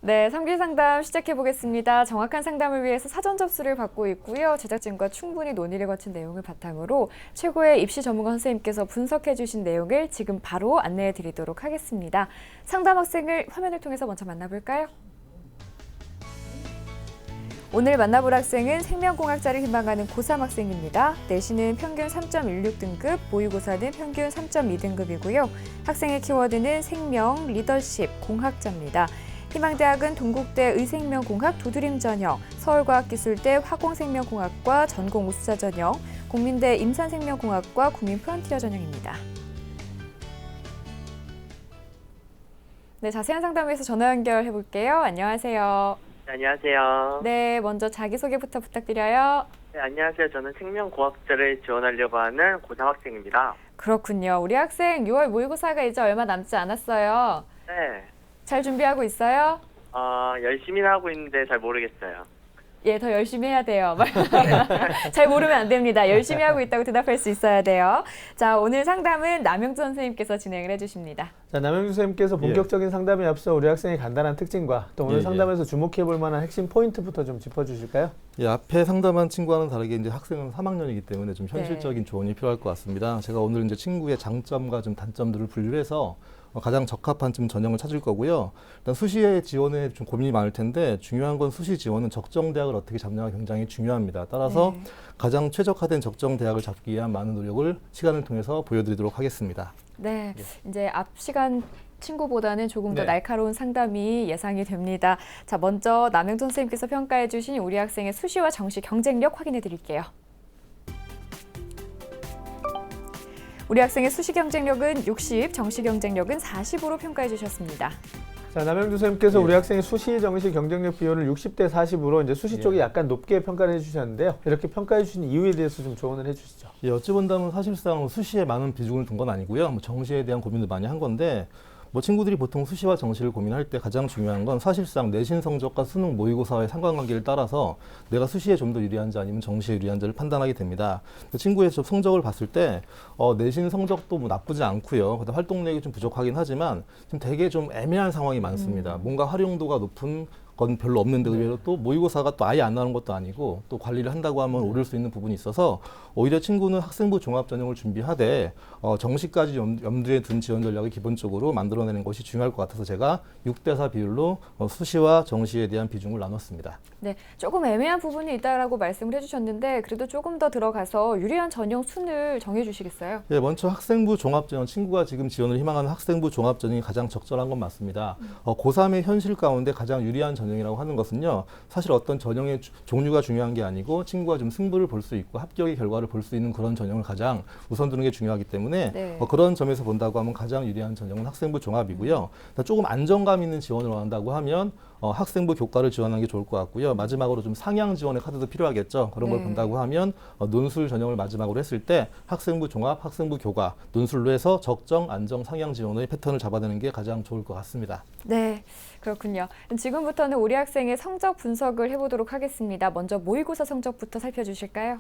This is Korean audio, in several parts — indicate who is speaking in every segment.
Speaker 1: 네, 3기 상담 시작해 보겠습니다. 정확한 상담을 위해서 사전 접수를 받고 있고요. 제작진과 충분히 논의를 거친 내용을 바탕으로 최고의 입시 전문가 선생님께서 분석해 주신 내용을 지금 바로 안내해 드리도록 하겠습니다. 상담 학생을 화면을 통해서 먼저 만나볼까요? 오늘 만나볼 학생은 생명공학자를 희망하는 고3 학생입니다. 내신은 평균 3.16등급, 모의고사는 평균 3.2등급이고요. 학생의 키워드는 생명, 리더십, 공학자입니다. 희망대학은 동국대 의생명공학 도드림 전형, 서울과학기술대 화공생명공학과 전공 우수자 전형, 국민대 임산생명공학과 국민 프론티어 전형입니다. 네, 자세한 상담 위해서 전화 연결해 볼게요. 안녕하세요.
Speaker 2: 네, 안녕하세요.
Speaker 1: 네, 먼저 자기소개부터 부탁드려요.
Speaker 2: 네, 안녕하세요. 저는 생명공학자를 지원하려고 하는 고3 학생입니다.
Speaker 1: 그렇군요. 우리 학생 6월 모의고사가 이제 얼마 남지 않았어요.
Speaker 2: 네,
Speaker 1: 잘 준비하고 있어요?
Speaker 2: 열심히 하고 있는데 잘 모르겠어요.
Speaker 1: 예, 더 열심히 해야 돼요. 잘 모르면 안 됩니다. 열심히 하고 있다고 대답할 수 있어야 돼요. 자, 오늘 상담은 남영주 선생님께서 진행을 해주십니다.
Speaker 3: 자, 남영주 선생님께서 본격적인 상담에 앞서 우리 학생의 간단한 특징과 또 오늘 상담에서 주목해 볼 만한 핵심 포인트부터 좀 짚어주실까요?
Speaker 4: 예, 앞에 상담한 친구와는 다르게 이제 학생은 3학년이기 때문에 좀 현실적인 조언이 필요할 것 같습니다. 제가 오늘 이제 친구의 장점과 좀 단점들을 분류해서 가장 적합한 좀 전형을 찾을 거고요. 일단 수시의 지원에 좀 고민이 많을 텐데 중요한 건 수시 지원은 적정 대학을 어떻게 잡냐가 굉장히 중요합니다. 따라서 가장 최적화된 적정 대학을 잡기 위한 많은 노력을 시간을 통해서 보여드리도록 하겠습니다.
Speaker 1: 네, 이제 앞 시간 친구보다는 조금 더 날카로운 상담이 예상이 됩니다. 자, 먼저 남영준 선생님께서 평가해 주신 우리 학생의 수시와 정시 경쟁력 확인해 드릴게요. 우리 학생의 수시 경쟁력은 60, 정시 경쟁력은 40으로 평가해 주셨습니다.
Speaker 3: 자, 남영주 선생님께서 우리 학생의 수시, 정시 경쟁력 비율을 60대 40으로 이제 수시 쪽이 약간 높게 평가를 해주셨는데요. 이렇게 평가해 주신 이유에 대해서 좀 조언을 해주시죠.
Speaker 4: 예, 어찌 본다면 사실상 수시에 많은 비중을 둔 건 아니고요. 정시에 대한 고민도 많이 한 건데 친구들이 보통 수시와 정시를 고민할 때 가장 중요한 건 사실상 내신 성적과 수능 모의고사의 상관관계를 따라서 내가 수시에 좀 더 유리한지 아니면 정시에 유리한지를 판단하게 됩니다. 그 친구의 성적을 봤을 때 내신 성적도 나쁘지 않고요. 그다음 활동력이 좀 부족하긴 하지만 지금 되게 좀 애매한 상황이 많습니다. 뭔가 활용도가 높은 건 별로 없는데 의외로 또 모의고사가 또 아예 안 나오는 것도 아니고 또 관리를 한다고 하면 오를 수 있는 부분이 있어서 오히려 친구는 학생부 종합 전형을 준비하되 정시까지 염두에 둔 지원 전략을 기본적으로 만들어내는 것이 중요할 것 같아서 제가 6대4 비율로 수시와 정시에 대한 비중을 나눴습니다.
Speaker 1: 네, 조금 애매한 부분이 있다라고 말씀을 해주셨는데 그래도 조금 더 들어가서 유리한 전형 순을 정해주시겠어요?
Speaker 4: 네, 먼저 학생부 종합전형, 친구가 지금 지원을 희망하는 학생부 종합전형이 가장 적절한 건 맞습니다. 고3의 현실 가운데 가장 유리한 전형이라고 하는 것은요, 사실 어떤 전형의 종류가 중요한 게 아니고 친구가 좀 승부를 볼 수 있고 합격의 결과를 볼 수 있는 그런 전형을 가장 우선 두는 게 중요하기 때문에 그런 점에서 본다고 하면 가장 유리한 전형은 학생부 종합이고요. 조금 안정감 있는 지원을 원한다고 하면 학생부 교과를 지원하는 게 좋을 것 같고요. 마지막으로 좀 상향 지원의 카드도 필요하겠죠. 그런 걸 본다고 하면 논술 전형을 마지막으로 했을 때 학생부 종합, 학생부 교과, 논술로 해서 적정, 안정, 상향 지원의 패턴을 잡아내는 게 가장 좋을 것 같습니다.
Speaker 1: 네, 그렇군요. 지금부터는 우리 학생의 성적 분석을 해보도록 하겠습니다. 먼저 모의고사 성적부터 살펴주실까요?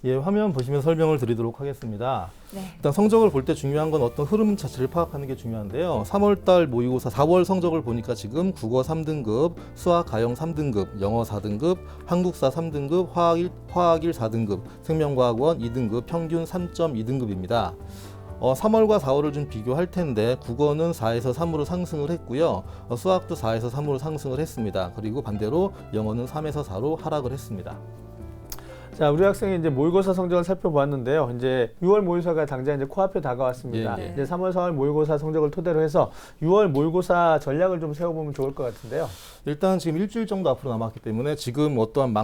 Speaker 4: 예, 화면 보시면 설명을 드리도록 하겠습니다.
Speaker 1: 네.
Speaker 4: 일단 성적을 볼 때 중요한 건 어떤 흐름 자체를 파악하는 게 중요한데요. 3월달 모의고사 4월 성적을 보니까 지금 국어 3등급, 수학 가형 3등급, 영어 4등급, 한국사 3등급, 화학일 4등급, 생명과학원 2등급, 평균 3.2등급입니다. 3월과 4월을 좀 비교할 텐데 국어는 4에서 3으로 상승을 했고요. 수학도 4에서 3으로 상승을 했습니다. 그리고 반대로 영어는 3에서 4로 하락을 했습니다.
Speaker 3: 자, 우리 학생이 이제 모의고사 성적을 살펴보았는데요. 이제 6월 모의고사가 당장 이제 코앞에 다가왔습니다. 이제 3월, 4월 모의고사 성적을 토대로 해서 6월 모의고사 전략을 좀 세워보면 좋을 것 같은데요.
Speaker 4: 일단 지금 일주일 정도 앞으로 남았기 때문에 지금 어떠한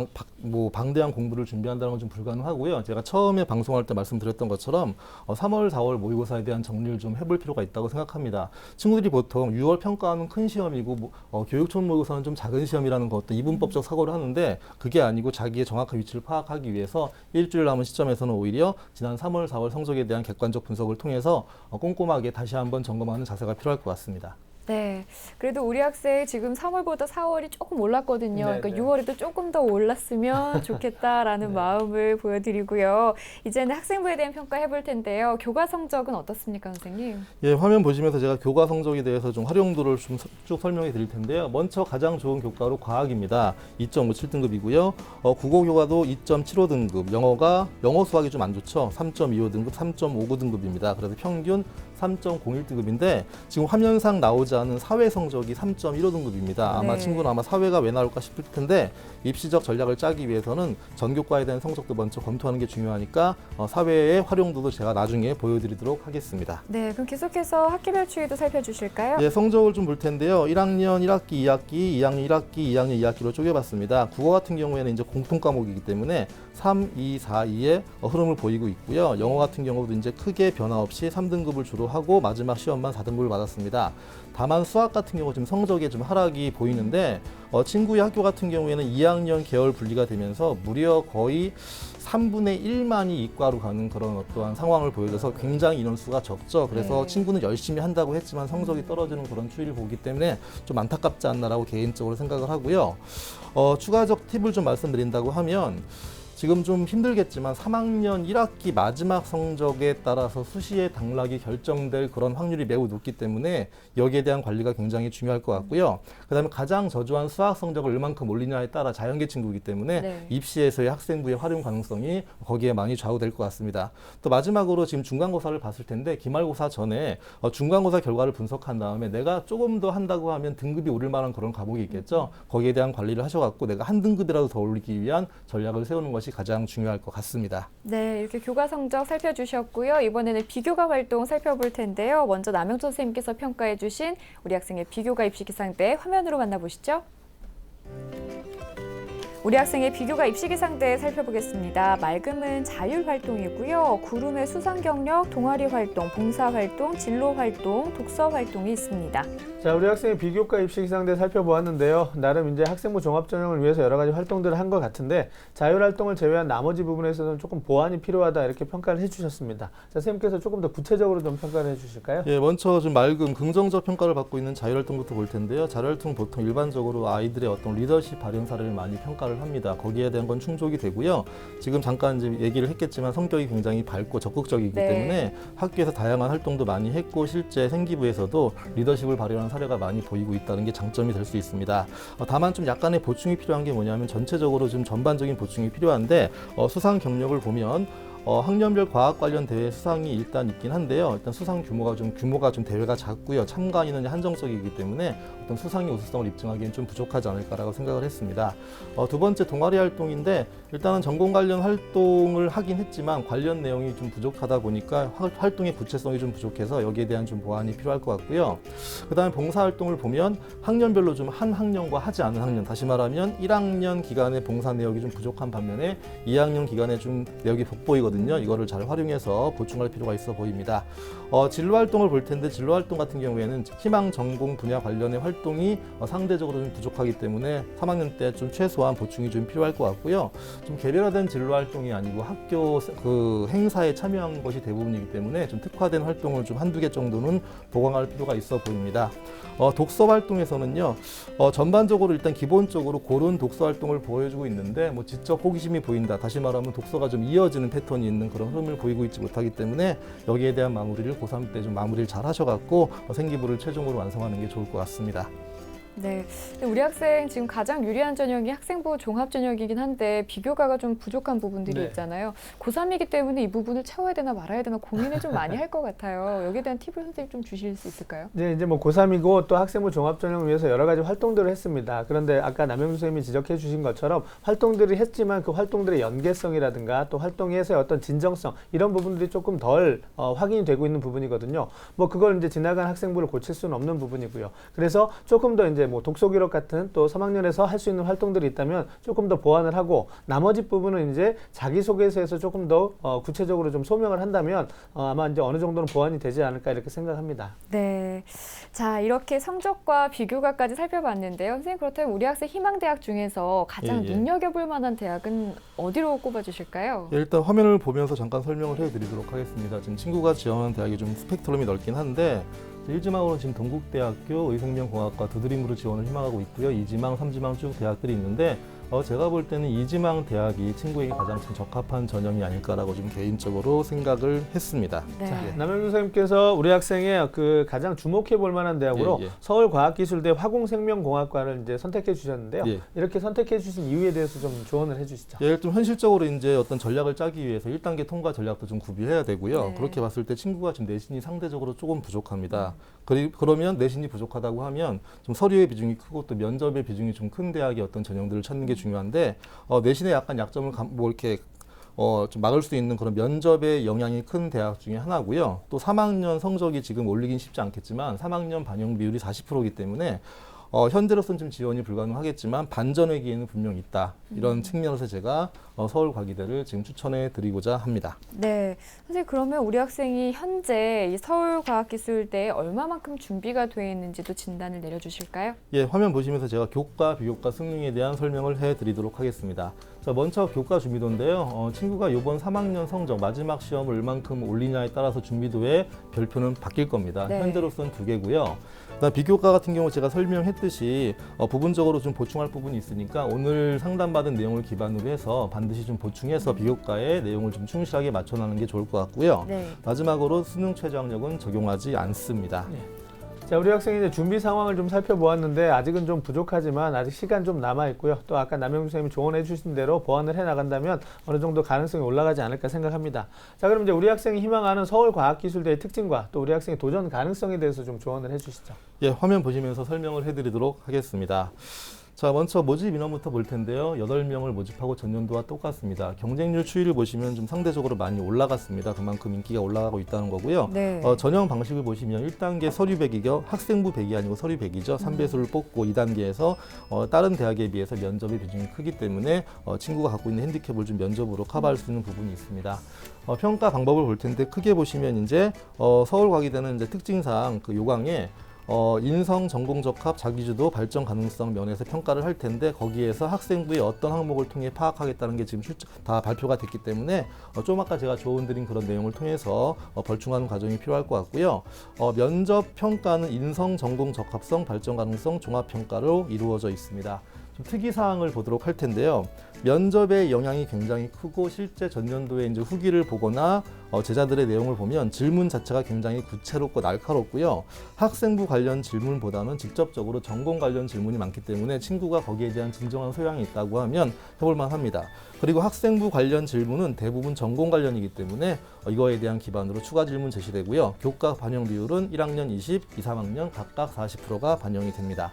Speaker 4: 방대한 공부를 준비한다는 건 좀 불가능하고요. 제가 처음에 방송할 때 말씀드렸던 것처럼 3월, 4월 모의고사에 대한 정리를 좀 해볼 필요가 있다고 생각합니다. 친구들이 보통 6월 평가는 큰 시험이고 교육청 모의고사는 좀 작은 시험이라는 것도 이분법적 사고를 하는데 그게 아니고 자기의 정확한 위치를 파악하기 위해서 일주일 남은 시점에서는 오히려 지난 3월, 4월 성적에 대한 객관적 분석을 통해서 꼼꼼하게 다시 한번 점검하는 자세가 필요할 것 같습니다.
Speaker 1: 네, 그래도 우리 학생 지금 3월보다 4월이 조금 올랐거든요.
Speaker 3: 네,
Speaker 1: 그러니까
Speaker 3: 네.
Speaker 1: 6월에도 조금 더 올랐으면 좋겠다라는
Speaker 3: 네.
Speaker 1: 마음을 보여드리고요. 이제는 학생부에 대한 평가 해볼 텐데요. 교과 성적은 어떻습니까, 선생님?
Speaker 4: 예, 화면 보시면서 제가 교과 성적에 대해서 좀 활용도를 좀 쭉 설명해 드릴 텐데요. 먼저 가장 좋은 교과로 과학입니다. 2.57등급이고요. 국어 교과도 2.75등급, 영어 수학이 좀 안 좋죠. 3.25등급, 3.59등급입니다. 그래서 평균 3.01등급인데 지금 화면상 나오지 않은 사회 성적이 3.15등급입니다. 아마
Speaker 1: 네.
Speaker 4: 친구는 아마 사회가 왜 나올까 싶을 텐데 입시적 전략을 짜기 위해서는 전교과에 대한 성적도 먼저 검토하는 게 중요하니까 사회의 활용도도 제가 나중에 보여드리도록 하겠습니다.
Speaker 1: 네, 그럼 계속해서 학기별 추이도 살펴주실까요?
Speaker 4: 예, 성적을 좀 볼 텐데요. 1학년 1학기, 2학기, 2학년 1학기, 2학년 2학기로 쪼개봤습니다. 국어 같은 경우에는 이제 공통 과목이기 때문에 3, 2, 4, 2의 흐름을 보이고 있고요. 영어 같은 경우도 이제 크게 변화 없이 3등급을 주로 하고 마지막 시험만 4등급을 받았습니다. 다만 수학 같은 경우 지금 성적에 좀 하락이 보이는데 친구의 학교 같은 경우에는 2학년 계열 분리가 되면서 무려 거의 3분의 1만이 이과로 가는 그런 어떠한 상황을 보여줘서 굉장히 인원수가 적죠. 그래서
Speaker 1: 네.
Speaker 4: 친구는 열심히 한다고 했지만 성적이 떨어지는 그런 추이를 보기 때문에 좀 안타깝지 않나라고 개인적으로 생각을 하고요. 추가적 팁을 좀 말씀드린다고 하면 지금 좀 힘들겠지만 3학년 1학기 마지막 성적에 따라서 수시의 당락이 결정될 그런 확률이 매우 높기 때문에 여기에 대한 관리가 굉장히 중요할 것 같고요. 그다음에 가장 저조한 수학 성적을 얼만큼 올리냐에 따라 자연계 친구이기 때문에
Speaker 1: 네.
Speaker 4: 입시에서의 학생부의 활용 가능성이 거기에 많이 좌우될 것 같습니다. 또 마지막으로 지금 중간고사를 봤을 텐데 기말고사 전에 중간고사 결과를 분석한 다음에 내가 조금 더 한다고 하면 등급이 오를 만한 그런 과목이 있겠죠. 거기에 대한 관리를 하셔갖고 내가 한 등급이라도 더 올리기 위한 전략을 세우는 것이 가장 중요할 것 같습니다.
Speaker 1: 네, 이렇게 교과 성적 살펴주셨고요. 이번에는 비교과 활동 살펴볼 텐데요. 먼저 남영천 선생님께서 평가해 주신 우리 학생의 비교과 입시 기상대 화면으로 만나보시죠. 우리 학생의 비교과 입시 기상대 살펴보겠습니다. 맑음은 자율 활동이고요. 구름의 수상 경력, 동아리 활동, 봉사 활동, 진로 활동, 독서 활동이 있습니다.
Speaker 3: 자, 우리 학생의 비교과 입시 기상대 살펴보았는데요. 나름 이제 학생부 종합 전형을 위해서 여러 가지 활동들을 한 것 같은데 자율 활동을 제외한 나머지 부분에서는 조금 보완이 필요하다 이렇게 평가를 해주셨습니다. 자, 선생님께서 조금 더 구체적으로 좀 평가를 해주실까요?
Speaker 4: 예, 먼저 좀 맑음, 긍정적 평가를 받고 있는 자율활동부터 볼 텐데요. 자율활동 보통 일반적으로 아이들의 어떤 리더십 발현 사례를 많이 평가를 합니다. 거기에 대한 건 충족이 되고요. 지금 잠깐 이제 얘기를 했겠지만 성격이 굉장히 밝고 적극적이기
Speaker 1: 네.
Speaker 4: 때문에 학교에서 다양한 활동도 많이 했고 실제 생기부에서도 리더십을 발휘하는 사례가 많이 보이고 있다는 게 장점이 될 수 있습니다. 다만 좀 약간의 보충이 필요한 게 뭐냐면 전체적으로 좀 전반적인 보충이 필요한데 수상 경력을 보면 학년별 과학 관련 대회 수상이 일단 있긴 한데요. 일단 수상 규모가 좀 대회가 작고요. 참가 인원이 한정적이기 때문에 어떤 수상의 우수성을 입증하기엔 좀 부족하지 않을까라고 생각을 했습니다. 두 번째 동아리 활동인데 일단은 전공 관련 활동을 하긴 했지만 관련 내용이 좀 부족하다 보니까 활동의 구체성이 좀 부족해서 여기에 대한 좀 보완이 필요할 것 같고요. 그다음에 봉사 활동을 보면 학년별로 좀 한 학년과 하지 않은 학년, 다시 말하면 1학년 기간의 봉사 내역이 좀 부족한 반면에 2학년 기간에 좀 내역이 돋보이거든요. 이거를 잘 활용해서 보충할 필요가 있어 보입니다. 진로 활동을 볼 텐데 진로 활동 같은 경우에는 희망 전공 분야 관련의 활동이 상대적으로 좀 부족하기 때문에 3학년 때 좀 최소한 보충이 좀 필요할 것 같고요. 좀 개별화된 진로 활동이 아니고 학교 그 행사에 참여한 것이 대부분이기 때문에 좀 특화된 활동을 좀 한두 개 정도는 보강할 필요가 있어 보입니다. 독서 활동에서는요. 전반적으로 일단 기본적으로 고른 독서 활동을 보여주고 있는데 뭐 지적 호기심이 보인다. 다시 말하면 독서가 좀 이어지는 패턴이 있는 그런 흐름을 보이고 있지 못하기 때문에 여기에 대한 마무리를 고3 때 좀 마무리를 잘 하셔갖고 생기부를 최종으로 완성하는 게 좋을 것 같습니다.
Speaker 1: 네, 근데 우리 학생 지금 가장 유리한 전형이 학생부 종합 전형이긴 한데 비교과가 좀 부족한 부분들이
Speaker 3: 네.
Speaker 1: 있잖아요. 고3이기 때문에 이 부분을 채워야 되나 말아야 되나 고민을 좀 많이 할 것 같아요. 여기에 대한 팁을 선생님 좀 주실 수 있을까요?
Speaker 3: 이제 뭐 고3이고 또 학생부 종합 전형을 위해서 여러 가지 활동들을 했습니다. 그런데 아까 남영준 선생님이 지적해 주신 것처럼 활동들을 했지만 그 활동들의 연계성이라든가 또 활동에서의 어떤 진정성 이런 부분들이 조금 덜 확인이 되고 있는 부분이거든요. 뭐 그걸 이제 지나간 학생부를 고칠 수는 없는 부분이고요. 그래서 조금 더 이제 뭐 독서 기록 같은 또 3학년에서 할 수 있는 활동들이 있다면 조금 더 보완을 하고 나머지 부분은 이제 자기소개서에서 조금 더 구체적으로 좀 소명을 한다면 아마 이제 어느 정도는 보완이 되지 않을까 이렇게 생각합니다.
Speaker 1: 네, 자 이렇게 성적과 비교과까지 살펴봤는데요. 선생님 그렇다면 우리 학생 희망대학 중에서 가장
Speaker 4: 예.
Speaker 1: 눈여겨볼 만한 대학은 어디로 꼽아주실까요?
Speaker 4: 일단 화면을 보면서 잠깐 설명을 해드리도록 하겠습니다. 지금 친구가 지원하는 대학이 좀 스펙트럼이 넓긴 한데 1지망으로는 지금 동국대학교 의생명공학과 두드림으로 지원을 희망하고 있고요. 2지망, 3지망 쭉 대학들이 있는데 제가 볼 때는 2지망 대학이 친구에게 가장 적합한 전형이 아닐까라고 좀 개인적으로 생각을 했습니다.
Speaker 1: 네.
Speaker 3: 자, 남영준 선생님께서 우리 학생의 그 가장 주목해 볼 만한 대학으로
Speaker 4: 예, 예.
Speaker 3: 서울과학기술대 화공생명공학과를 이제 선택해 주셨는데요.
Speaker 4: 예.
Speaker 3: 이렇게 선택해 주신 이유에 대해서 좀 조언을 해 주시죠.
Speaker 4: 예, 좀 현실적으로 이제 어떤 전략을 짜기 위해서 1단계 통과 전략도 좀 구비해야 되고요.
Speaker 1: 네.
Speaker 4: 그렇게 봤을 때 친구가 지금 내신이 상대적으로 조금 부족합니다. 그러면 내신이 부족하다고 하면 좀 서류의 비중이 크고 또 면접의 비중이 좀 큰 대학의 어떤 전형들을 찾는 게 중요한데 내신의 약간 약점을 뭐 이렇게 좀 막을 수 있는 그런 면접의 영향이 큰 대학 중에 하나고요. 또 3학년 성적이 지금 올리긴 쉽지 않겠지만 3학년 반영 비율이 40%이기 때문에 현재로서는 좀 지원이 불가능하겠지만 반전외기에는 분명 있다. 이런 측면에서 제가 서울과기대를 지금 추천해 드리고자 합니다.
Speaker 1: 네, 선생님 그러면 우리 학생이 현재 이 서울과학기술대에 얼마만큼 준비가 되어 있는지도 진단을 내려주실까요?
Speaker 4: 예, 화면 보시면서 제가 교과, 비교과 승능에 대한 설명을 해드리도록 하겠습니다. 자, 먼저 교과 준비도인데요. 친구가 이번 3학년 성적 마지막 시험을 얼만큼 올리냐에 따라서 준비도의 별표는 바뀔 겁니다.
Speaker 1: 네.
Speaker 4: 현재로서는 2개고요. 그다음 비교과 같은 경우 제가 설명했듯이 부분적으로 좀 보충할 부분이 있으니까 오늘 상담받은 내용을 기반으로 해서 반드시 좀 보충해서 비교과의 내용을 좀 충실하게 맞춰나가는 게 좋을 것 같고요.
Speaker 1: 네.
Speaker 4: 마지막으로 수능 최저학력은 적용하지 않습니다.
Speaker 3: 자, 우리 학생이 이제 준비 상황을 좀 살펴보았는데 아직은 좀 부족하지만 아직 시간 좀 남아 있고요. 또 아까 남영준 선생님이 조언해 주신 대로 보완을 해 나간다면 어느 정도 가능성이 올라가지 않을까 생각합니다. 자, 그럼 이제 우리 학생이 희망하는 서울과학기술대의 특징과 또 우리 학생의 도전 가능성에 대해서 좀 조언을 해 주시죠.
Speaker 4: 예, 화면 보시면서 설명을 해드리도록 하겠습니다. 자, 먼저 모집 인원부터 볼 텐데요. 8명을 모집하고 전년도와 똑같습니다. 경쟁률 추이를 보시면 좀 상대적으로 많이 올라갔습니다. 그만큼 인기가 올라가고 있다는 거고요.
Speaker 1: 네.
Speaker 4: 전형 방식을 보시면 1단계 서류 100이요. 학생부 100이 아니고 서류 100이죠. 3배수를 뽑고 2단계에서 다른 대학에 비해서 면접의 비중이 크기 때문에 친구가 갖고 있는 핸디캡을 좀 면접으로 커버할 수 있는 부분이 있습니다. 평가 방법을 볼 텐데 크게 보시면 이제 서울과기대는 이제 특징상 그 요강에 인성, 전공 적합, 자기주도, 발전 가능성 면에서 평가를 할 텐데 거기에서 학생부의 어떤 항목을 통해 파악하겠다는 게 지금 다 발표가 됐기 때문에 좀 아까 제가 조언드린 그런 내용을 통해서 벌충하는 과정이 필요할 것 같고요. 면접 평가는 인성, 전공 적합성, 발전 가능성, 종합 평가로 이루어져 있습니다. 좀 특이사항을 보도록 할 텐데요. 면접의 영향이 굉장히 크고 실제 전년도에 이제 후기를 보거나 제자들의 내용을 보면 질문 자체가 굉장히 구체롭고 날카롭고요. 학생부 관련 질문보다는 직접적으로 전공 관련 질문이 많기 때문에 친구가 거기에 대한 진정한 소양이 있다고 하면 해볼만 합니다. 그리고 학생부 관련 질문은 대부분 전공 관련이기 때문에 이거에 대한 기반으로 추가 질문 제시되고요. 교과 반영 비율은 1학년 20, 2, 3학년 각각 40%가 반영이 됩니다.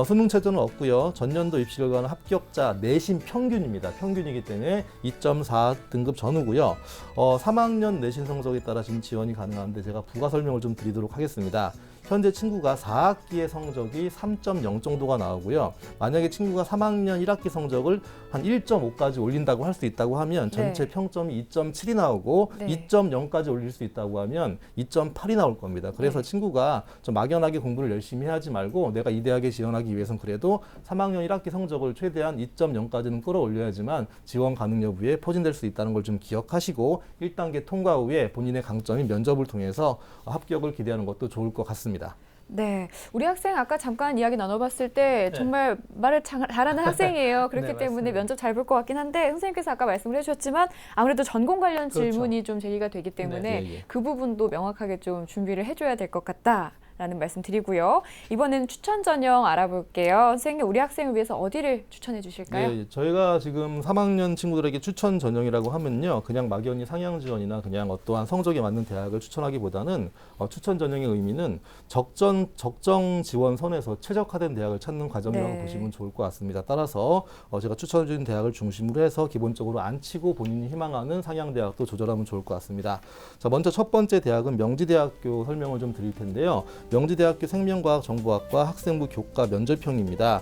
Speaker 4: 수능 최저는 없고요. 전년도 입시 결과는 합격자 내신 평균입니다. 평균이기 때문에 2.4 등급 전후고요. 3학년 내신 성적에 따라 지금 지원이 가능한데 제가 부가 설명을 좀 드리도록 하겠습니다. 현재 친구가 4학기의 성적이 3.0 정도가 나오고요. 만약에 친구가 3학년 1학기 성적을 한 1.5까지 올린다고 할 수 있다고 하면 전체
Speaker 1: 네.
Speaker 4: 평점이 2.7이 나오고
Speaker 1: 네.
Speaker 4: 2.0까지 올릴 수 있다고 하면 2.8이 나올 겁니다. 그래서
Speaker 1: 네.
Speaker 4: 친구가 좀 막연하게 공부를 열심히 하지 말고 내가 이 대학에 지원하기 위해서는 그래도 3학년 1학기 성적을 최대한 2.0까지는 끌어올려야지만 지원 가능 여부에 포진될 수 있다는 걸 좀 기억하시고 1단계 통과 후에 본인의 강점인 면접을 통해서 합격을 기대하는 것도 좋을 것 같습니다.
Speaker 1: 네, 우리 학생 아까 잠깐 이야기 나눠봤을 때 정말 말을 잘하는 학생이에요. 그렇기
Speaker 3: 네,
Speaker 1: 때문에
Speaker 3: 맞습니다.
Speaker 1: 면접 잘 볼 것 같긴 한데 선생님께서 아까 말씀을 해주셨지만 아무래도 전공 관련
Speaker 3: 그렇죠.
Speaker 1: 질문이 좀 제기가 되기 때문에
Speaker 4: 네, 예.
Speaker 1: 그 부분도 명확하게 좀 준비를 해줘야 될 것 같다. 라는 말씀 드리고요. 이번에는 추천 전형 알아볼게요. 선생님, 우리 학생을 위해서 어디를 추천해 주실까요?
Speaker 4: 예, 저희가 지금 3학년 친구들에게 추천 전형이라고 하면요. 그냥 막연히 상향 지원이나 그냥 어떠한 성적에 맞는 대학을 추천하기보다는 추천 전형의 의미는 적정 지원 선에서 최적화된 대학을 찾는 과정이라고
Speaker 1: 네.
Speaker 4: 보시면 좋을 것 같습니다. 따라서 제가 추천해 주는 대학을 중심으로 해서 기본적으로 안 치고 본인이 희망하는 상향 대학도 조절하면 좋을 것 같습니다. 자, 먼저 첫 번째 대학은 명지대학교 설명을 좀 드릴 텐데요. 명지대학교 생명과학 정보학과 학생부 교과 면접형입니다.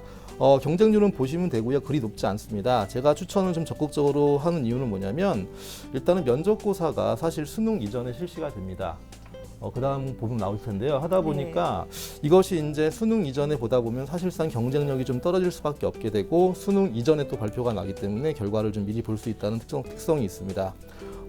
Speaker 4: 경쟁률은 보시면 되고요. 그리 높지 않습니다. 제가 추천을 좀 적극적으로 하는 이유는 뭐냐면 일단은 면접고사가 사실 수능 이전에 실시가 됩니다. 그 다음 부분 나올 텐데요. 하다 보니까 이것이 이제 수능 이전에 보다 보면 사실상 경쟁력이 좀 떨어질 수밖에 없게 되고 수능 이전에 또 발표가 나기 때문에 결과를 좀 미리 볼 수 있다는 특성이 있습니다.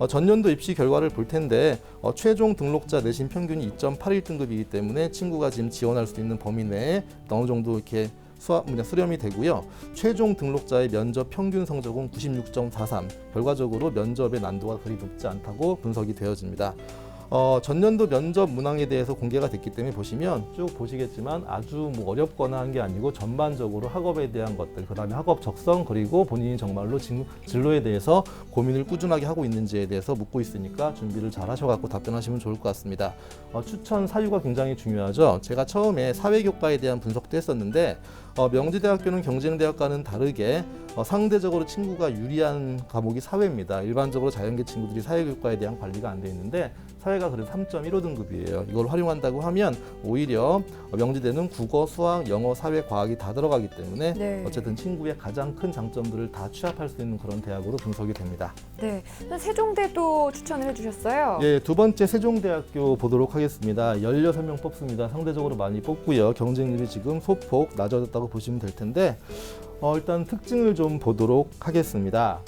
Speaker 4: 전년도 입시 결과를 볼 텐데 최종 등록자 내신 평균이 2.81등급이기 때문에 친구가 지금 지원할 수 있는 범위 내에 어느 정도 이렇게 수렴이 되고요. 최종 등록자의 면접 평균 성적은 96.43. 결과적으로 면접의 난도가 그리 높지 않다고 분석이 되어집니다. 전년도 면접 문항에 대해서 공개가 됐기 때문에 보시면 쭉 보시겠지만 아주 뭐 어렵거나 한 게 아니고 전반적으로 학업에 대한 것들, 그 다음에 학업 적성, 그리고 본인이 정말로 진로에 대해서 고민을 꾸준하게 하고 있는지에 대해서 묻고 있으니까 준비를 잘 하셔갖고 답변하시면 좋을 것 같습니다. 추천 사유가 굉장히 중요하죠. 제가 처음에 사회교과에 대한 분석도 했었는데 명지대학교는 경쟁대학과는 다르게 상대적으로 친구가 유리한 과목이 사회입니다. 일반적으로 자연계 친구들이 사회교과에 대한 관리가 안 돼 있는데 사회가 그래도 3.15등급이에요. 이걸 활용한다고 하면 오히려 명지대는 국어, 수학, 영어, 사회, 과학이 다 들어가기 때문에
Speaker 1: 네.
Speaker 4: 어쨌든 친구의 가장 큰 장점들을 다 취합할 수 있는 그런 대학으로 분석이 됩니다.
Speaker 1: 네, 세종대도 추천을 해주셨어요.
Speaker 4: 예, 두 번째 세종대학교 보도록 하겠습니다. 16명 뽑습니다. 상대적으로 많이 뽑고요. 경쟁률이 지금 소폭 낮아졌다고 보시면 될 텐데 일단 특징을 좀 보도록 하겠습니다.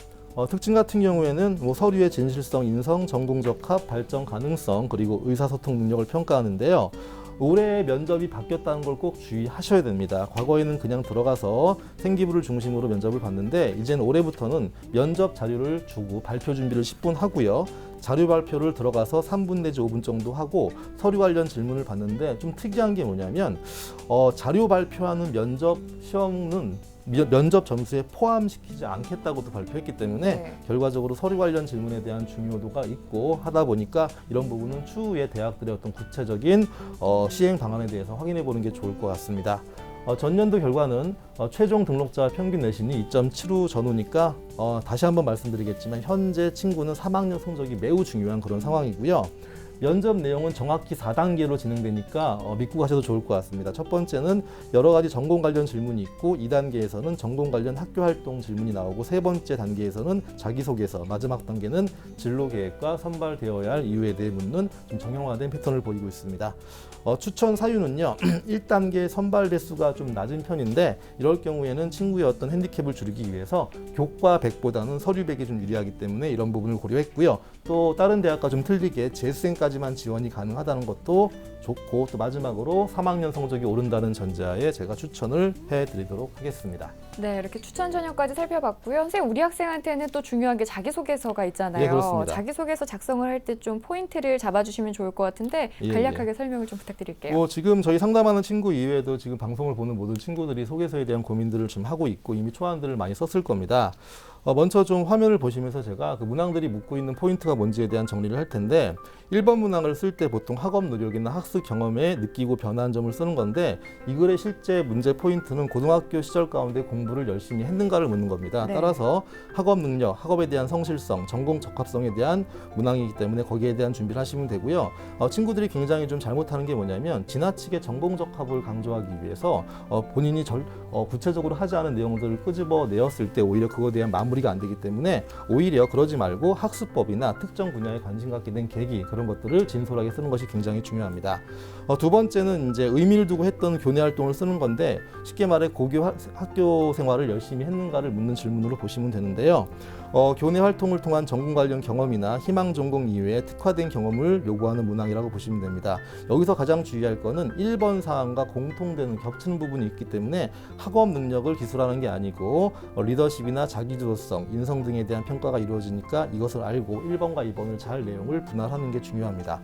Speaker 4: 특징 같은 경우에는 서류의 진실성, 인성, 전공 적합, 발전 가능성, 그리고 의사소통 능력을 평가하는데요. 올해 면접이 바뀌었다는 걸 꼭 주의하셔야 됩니다. 과거에는 그냥 들어가서 생기부를 중심으로 면접을 봤는데 이제는 올해부터는 면접 자료를 주고 발표 준비를 10분 하고요. 자료 발표를 들어가서 3분 내지 5분 정도 하고 서류 관련 질문을 받는데 좀 특이한 게 뭐냐면 자료 발표하는 면접 시험은 면접 점수에 포함시키지 않겠다고도 발표했기 때문에
Speaker 1: 네.
Speaker 4: 결과적으로 서류 관련 질문에 대한 중요도가 있고 하다 보니까 이런 부분은 추후에 대학들의 어떤 구체적인 시행 방안에 대해서 확인해 보는 게 좋을 것 같습니다. 전년도 결과는 최종 등록자 평균 내신이 2.75 전후니까 다시 한번 말씀드리겠지만 현재 친구는 3학년 성적이 매우 중요한 그런 상황이고요. 면접 내용은 정확히 4단계로 진행되니까 믿고 가셔도 좋을 것 같습니다. 첫 번째는 여러 가지 전공 관련 질문이 있고 2단계에서는 전공 관련 학교 활동 질문이 나오고 세 번째 단계에서는 자기소개서, 마지막 단계는 진로 계획과 선발되어야 할 이유에 대해 묻는 좀 정형화된 패턴을 보이고 있습니다. 추천 사유는요. 1단계 선발 대수가 좀 낮은 편인데 이럴 경우에는 친구의 어떤 핸디캡을 줄이기 위해서 교과 100보다는 서류 100이 좀 유리하기 때문에 이런 부분을 고려했고요. 또 다른 대학과 좀 틀리게 재수생까지만 지원이 가능하다는 것도 좋고 또 마지막으로 3학년 성적이 오른다는 전제하에 제가 추천을 해드리도록 하겠습니다.
Speaker 1: 네, 이렇게 추천 전형까지 살펴봤고요. 선생님, 우리 학생한테는 또 중요한 게 자기소개서가 있잖아요.
Speaker 4: 예, 그렇습니다.
Speaker 1: 자기소개서 작성을 할 때 좀 포인트를 잡아주시면 좋을 것 같은데 간략하게 설명을 좀 부탁드릴게요.
Speaker 4: 지금 저희 상담하는 친구 이외에도 지금 방송을 보는 모든 친구들이 소개서에 대한 고민들을 좀 하고 있고 이미 초안들을 많이 썼을 겁니다. 먼저 좀 화면을 보시면서 제가 그 문항들이 묻고 있는 포인트가 뭔지에 대한 정리를 할 텐데 1번 문항을 쓸 때 보통 학업 노력이나 학습 경험에 느끼고 변화한 점을 쓰는 건데 이 글의 실제 문제 포인트는 고등학교 시절 가운데 공부를 열심히 했는가를 묻는 겁니다.
Speaker 1: 네.
Speaker 4: 따라서 학업 능력, 학업에 대한 성실성, 전공 적합성에 대한 문항이기 때문에 거기에 대한 준비를 하시면 되고요. 친구들이 굉장히 좀 잘못하는 게 뭐냐면 지나치게 전공 적합을 강조하기 위해서 본인이 구체적으로 하지 않은 내용들을 끄집어내었을 때 오히려 그거에 대한 마무리가 안 되기 때문에 오히려 그러지 말고 학습법이나 특정 분야에 관심 갖게 된 계기 그런 것들을 진솔하게 쓰는 것이 굉장히 중요합니다. 두 번째는 이제 의미를 두고 했던 교내 활동을 쓰는 건데 쉽게 말해 고교 학교 생활을 열심히 했는가를 묻는 질문으로 보시면 되는데요. 교내 활동을 통한 전공 관련 경험이나 희망 전공 이외에 특화된 경험을 요구하는 문항이라고 보시면 됩니다. 여기서 가장 주의할 거는 1번 사항과 공통되는 겹치는 부분이 있기 때문에 학업 능력을 기술하는 게 아니고 리더십이나 자기주도성, 인성 등에 대한 평가가 이루어지니까 이것을 알고 1번과 2번을 잘 내용을 분할하는 게 중요합니다.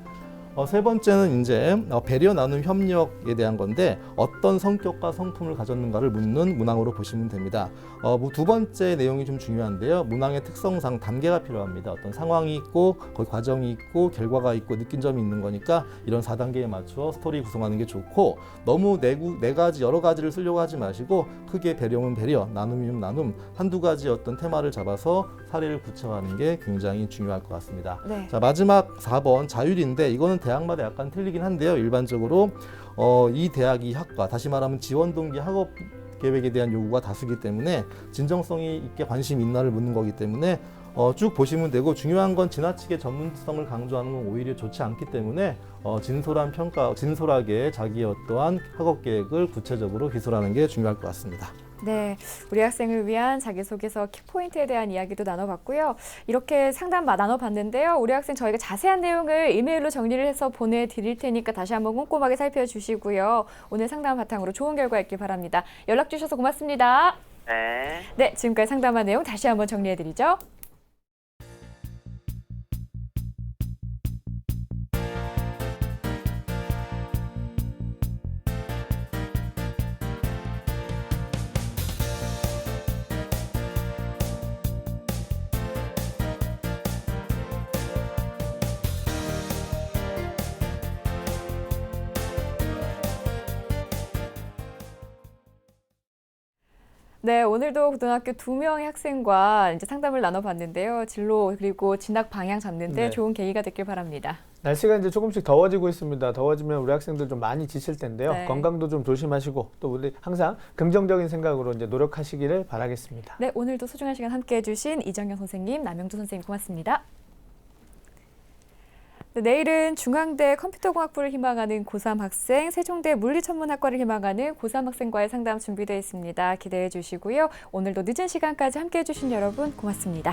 Speaker 4: 세 번째는 이제 배려 나눔 협력에 대한 건데 어떤 성격과 성품을 가졌는가를 묻는 문항으로 보시면 됩니다. 두 번째 내용이 좀 중요한데요. 문항의 특성상 단계가 필요합니다. 어떤 상황이 있고 거기 과정이 있고 결과가 있고 느낀 점이 있는 거니까 이런 4단계에 맞추어 스토리 구성하는 게 좋고 너무 네 가지 여러 가지를 쓰려고 하지 마시고 크게 배려면 배려, 나눔이면 나눔 한두 가지 어떤 테마를 잡아서 사례를 구체화하는 게 굉장히 중요할 것 같습니다.
Speaker 1: 네.
Speaker 4: 자, 마지막 4번 자율인데 이거는 대학마다 약간 틀리긴 한데요. 일반적으로 이 대학 이 학과 다시 말하면 지원 동기 학업 계획에 대한 요구가 다수기 때문에 진정성이 있게 관심 있나를 묻는 거기 때문에 쭉 보시면 되고 중요한 건 지나치게 전문성을 강조하는 건 오히려 좋지 않기 때문에 진솔한 평가, 진솔하게 자기의 어떠한 학업 계획을 구체적으로 기술하는 게 중요할 것 같습니다.
Speaker 1: 네, 우리 학생을 위한 자기소개서 키포인트에 대한 이야기도 나눠봤고요. 이렇게 상담 나눠봤는데요. 우리 학생 저희가 자세한 내용을 이메일로 정리를 해서 보내드릴 테니까 다시 한번 꼼꼼하게 살펴주시고요. 오늘 상담 바탕으로 좋은 결과 있길 바랍니다. 연락 주셔서 고맙습니다.
Speaker 2: 네.
Speaker 1: 네, 지금까지 상담한 내용 다시 한번 정리해드리죠. 네, 오늘도 고등학교 2명의 학생과 이제 상담을 나눠봤는데요. 진로 그리고 진학 방향 잡는데
Speaker 3: 네.
Speaker 1: 좋은 계기가 됐길 바랍니다.
Speaker 3: 날씨가 이제 조금씩 더워지고 있습니다. 더워지면 우리 학생들 좀 많이 지칠 텐데요.
Speaker 1: 네.
Speaker 3: 건강도 좀 조심하시고 또 우리 항상 긍정적인 생각으로 이제 노력하시기를 바라겠습니다.
Speaker 1: 네, 오늘도 소중한 시간 함께해 주신 이정현 선생님, 남영주 선생님 고맙습니다. 네, 내일은 중앙대 컴퓨터공학부를 희망하는 고3 학생, 세종대 물리천문학과를 희망하는 고3 학생과의 상담 준비되어 있습니다. 기대해 주시고요. 오늘도 늦은 시간까지 함께해 주신 여러분 고맙습니다.